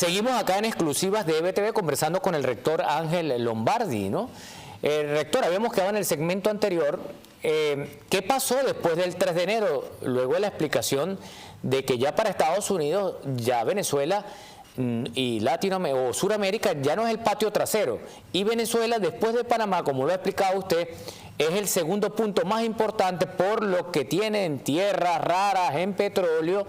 Seguimos acá en exclusivas de EBTV conversando con el rector Ángel Lombardi, ¿no? Rector, habíamos quedado en el segmento anterior. ¿Qué pasó después del 3 de enero? Luego de la explicación de que ya para Estados Unidos, ya Venezuela y Latinoamérica o Suramérica ya no es el patio trasero. Y Venezuela, después de Panamá, como lo ha explicado usted, es el segundo punto más importante por lo que tiene en tierras raras, en petróleo,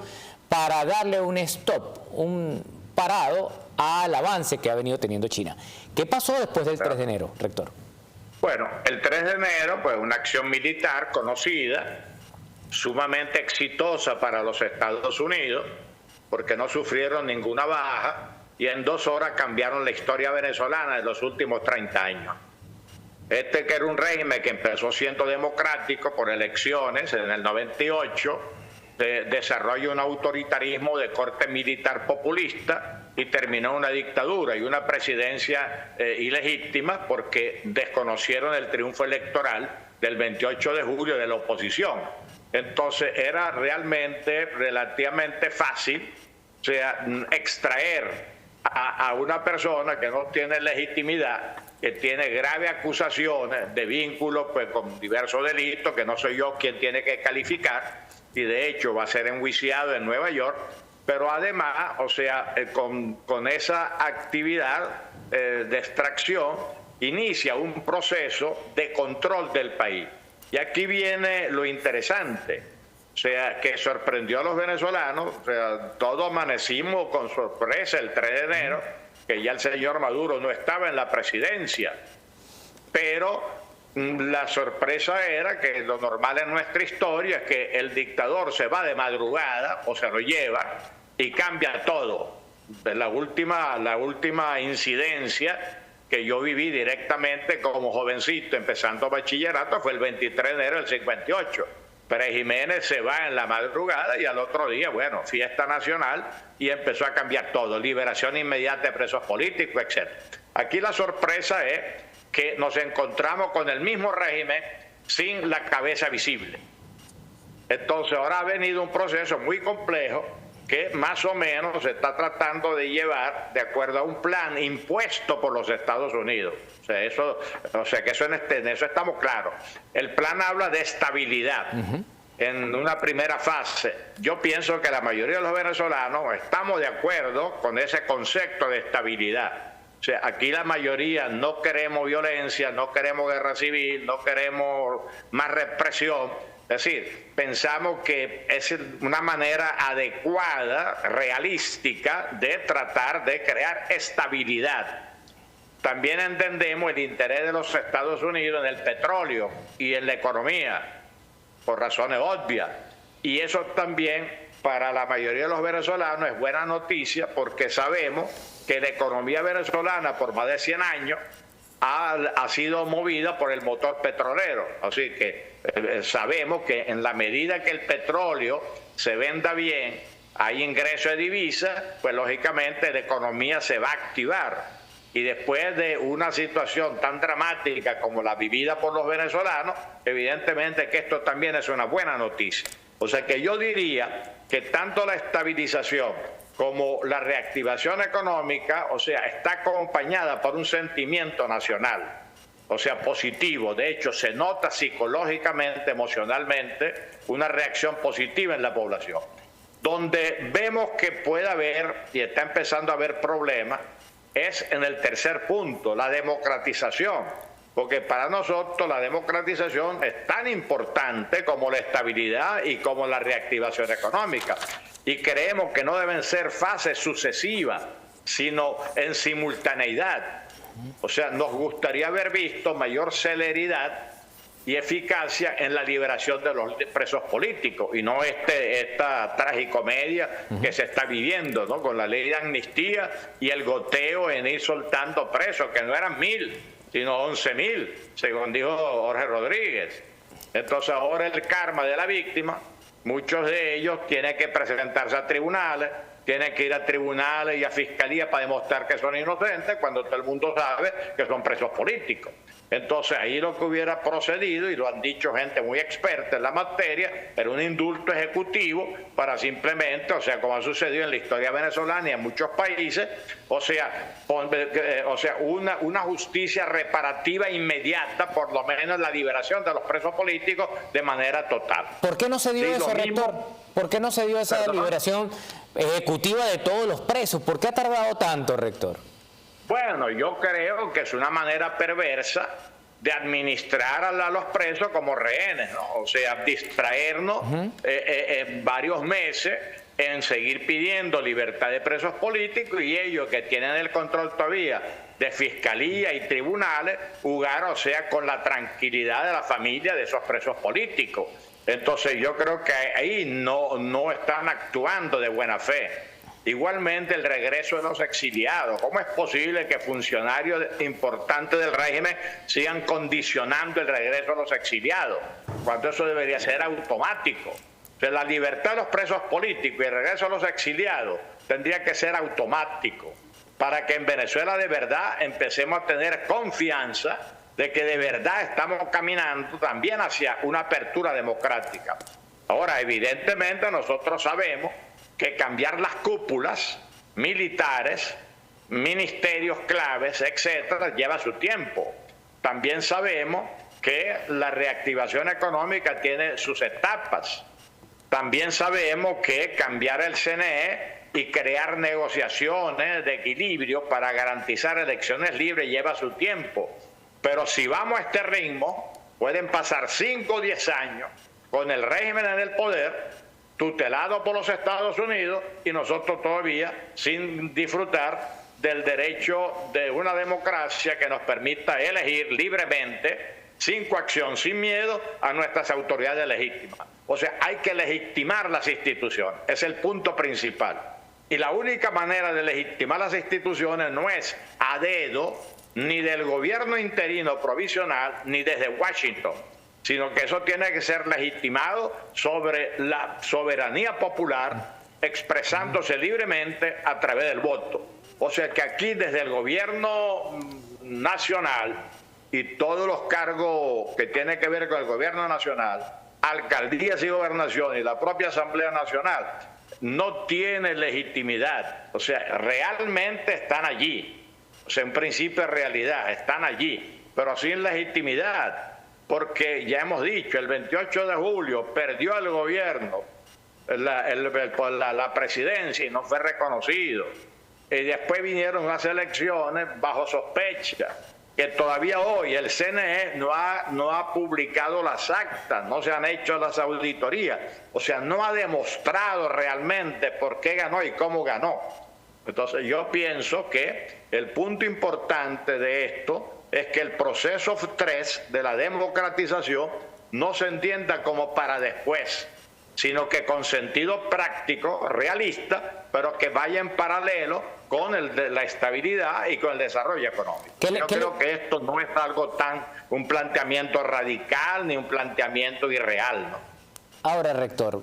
para darle un stop, un parado al avance que ha venido teniendo China. ¿Qué pasó después del 3 de enero, rector? Bueno, el 3 de enero, pues una acción militar conocida, sumamente exitosa para los Estados Unidos, porque no sufrieron ninguna baja y en 2 horas cambiaron la historia venezolana de los últimos 30 años. Que era un régimen que empezó siendo democrático por elecciones en el 98, desarrolla un autoritarismo de corte militar populista y terminó una dictadura y una presidencia ilegítima porque desconocieron el triunfo electoral del 28 de julio de la oposición. Entonces era realmente relativamente fácil, o sea, extraer a una persona que no tiene legitimidad, que tiene graves acusaciones de vínculos pues, con diversos delitos, que no soy yo quien tiene que calificar, y de hecho va a ser enjuiciado en Nueva York, pero además, o sea, con esa actividad de extracción, inicia un proceso de control del país. Y aquí viene lo interesante, o sea, que sorprendió a los venezolanos, o sea, todos amanecimos con sorpresa el 3 de enero, que ya el señor Maduro no estaba en la presidencia, pero la sorpresa era que lo normal en nuestra historia es que el dictador se va de madrugada o se lo lleva y cambia todo. La última incidencia que yo viví directamente como jovencito empezando bachillerato fue el 23 de enero del 58. Pérez Jiménez se va en la madrugada y al otro día, bueno, fiesta nacional y empezó a cambiar todo, liberación inmediata de presos políticos, etc. Aquí la sorpresa es que nos encontramos con el mismo régimen sin la cabeza visible. Entonces ahora ha venido un proceso muy complejo que más o menos se está tratando de llevar de acuerdo a un plan impuesto por los Estados Unidos. O sea que en eso estamos claros. El plan habla de estabilidad. En una primera fase, yo pienso que la mayoría de los venezolanos estamos de acuerdo con ese concepto de estabilidad. O sea, aquí la mayoría no queremos violencia, no queremos guerra civil, no queremos más represión. Es decir, pensamos que es una manera adecuada, realística, de tratar de crear estabilidad. También entendemos el interés de los Estados Unidos en el petróleo y en la economía, por razones obvias. Y eso también para la mayoría de los venezolanos es buena noticia porque sabemos que la economía venezolana por más de 100 años ha sido movida por el motor petrolero. Así que sabemos que en la medida que el petróleo se venda bien, hay ingreso de divisas, pues lógicamente la economía se va a activar. Y después de una situación tan dramática como la vivida por los venezolanos, evidentemente que esto también es una buena noticia. O sea que yo diría que tanto la estabilización como la reactivación económica, o sea, está acompañada por un sentimiento nacional, o sea, positivo. De hecho, se nota psicológicamente, emocionalmente, una reacción positiva en la población. Donde vemos que puede haber, y está empezando a haber problemas, es en el tercer punto, la democratización. Porque para nosotros la democratización es tan importante como la estabilidad y como la reactivación económica. Y creemos que no deben ser fases sucesivas, sino en simultaneidad. O sea, nos gustaría haber visto mayor celeridad y eficacia en la liberación de los presos políticos y no esta tragicomedia que se está viviendo, ¿no? Con la ley de amnistía y el goteo en ir soltando presos, que no eran 1000, sino 11.000, según dijo Jorge Rodríguez. Entonces ahora el karma de la víctima, muchos de ellos tienen que presentarse a tribunales, tienen que ir a tribunales y a fiscalía para demostrar que son inocentes, cuando todo el mundo sabe que son presos políticos. Entonces ahí lo que hubiera procedido, y lo han dicho gente muy experta en la materia, era un indulto ejecutivo para simplemente, o sea, como ha sucedido en la historia venezolana y en muchos países, o sea, una justicia reparativa inmediata, por lo menos la liberación de los presos políticos de manera total. ¿Por qué no se dio eso, rector? ¿Por qué no se dio esa liberación ejecutiva de todos los presos? ¿Por qué ha tardado tanto, rector? Bueno, yo creo que es una manera perversa de administrar a los presos como rehenes, ¿no? O sea, distraernos varios meses en seguir pidiendo libertad de presos políticos, y ellos que tienen el control todavía de fiscalía y tribunales, jugar, o sea, con la tranquilidad de la familia de esos presos políticos. Entonces yo creo que ahí no están actuando de buena fe. Igualmente el regreso de los exiliados. ¿Cómo es posible que funcionarios importantes del régimen sigan condicionando el regreso de los exiliados, cuando eso debería ser automático? O sea, la libertad de los presos políticos y el regreso de los exiliados tendría que ser automático, para que en Venezuela de verdad empecemos a tener confianza de que de verdad estamos caminando también hacia una apertura democrática. Ahora, evidentemente nosotros sabemos que cambiar las cúpulas militares, ministerios claves, etcétera, lleva su tiempo. También sabemos que la reactivación económica tiene sus etapas. También sabemos que cambiar el CNE y crear negociaciones de equilibrio para garantizar elecciones libres lleva su tiempo. Pero si vamos a este ritmo, pueden pasar 5 o 10 años con el régimen en el poder, tutelado por los Estados Unidos, y nosotros todavía sin disfrutar del derecho de una democracia que nos permita elegir libremente, sin coacción, sin miedo a nuestras autoridades legítimas. O sea, hay que legitimar las instituciones, es el punto principal. Y la única manera de legitimar las instituciones no es a dedo, ni del gobierno interino provisional, ni desde Washington, sino que eso tiene que ser legitimado sobre la soberanía popular, expresándose libremente a través del voto. O sea que aquí desde el gobierno nacional y todos los cargos que tienen que ver con el gobierno nacional, alcaldías y gobernaciones y la propia Asamblea Nacional, no tiene legitimidad. O sea, realmente están allí. O sea, en principio de realidad, están allí, pero sin legitimidad. Porque ya hemos dicho, el 28 de julio perdió el gobierno, la presidencia, y no fue reconocido. Y después vinieron las elecciones bajo sospecha, que todavía hoy el CNE no ha publicado las actas, no se han hecho las auditorías. O sea, no ha demostrado realmente por qué ganó y cómo ganó. Entonces yo pienso que el punto importante de esto es que el proceso 3 de la democratización no se entienda como para después, sino que con sentido práctico, realista, pero que vaya en paralelo con la estabilidad y con el desarrollo económico. Yo creo que esto no es algo un planteamiento radical ni un planteamiento irreal, ¿no? Ahora, rector,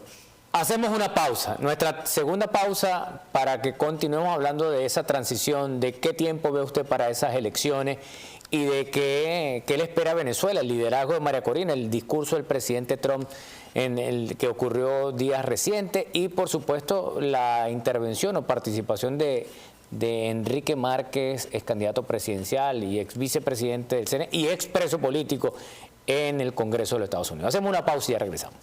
hacemos una pausa, nuestra segunda pausa, para que continuemos hablando de esa transición, de qué tiempo ve usted para esas elecciones y de qué le espera a Venezuela, el liderazgo de María Corina, el discurso del presidente Trump que ocurrió días recientes, y por supuesto la intervención o participación de Enrique Márquez, ex candidato presidencial y ex vicepresidente del CNE y ex preso político en el Congreso de los Estados Unidos. Hacemos una pausa y ya regresamos.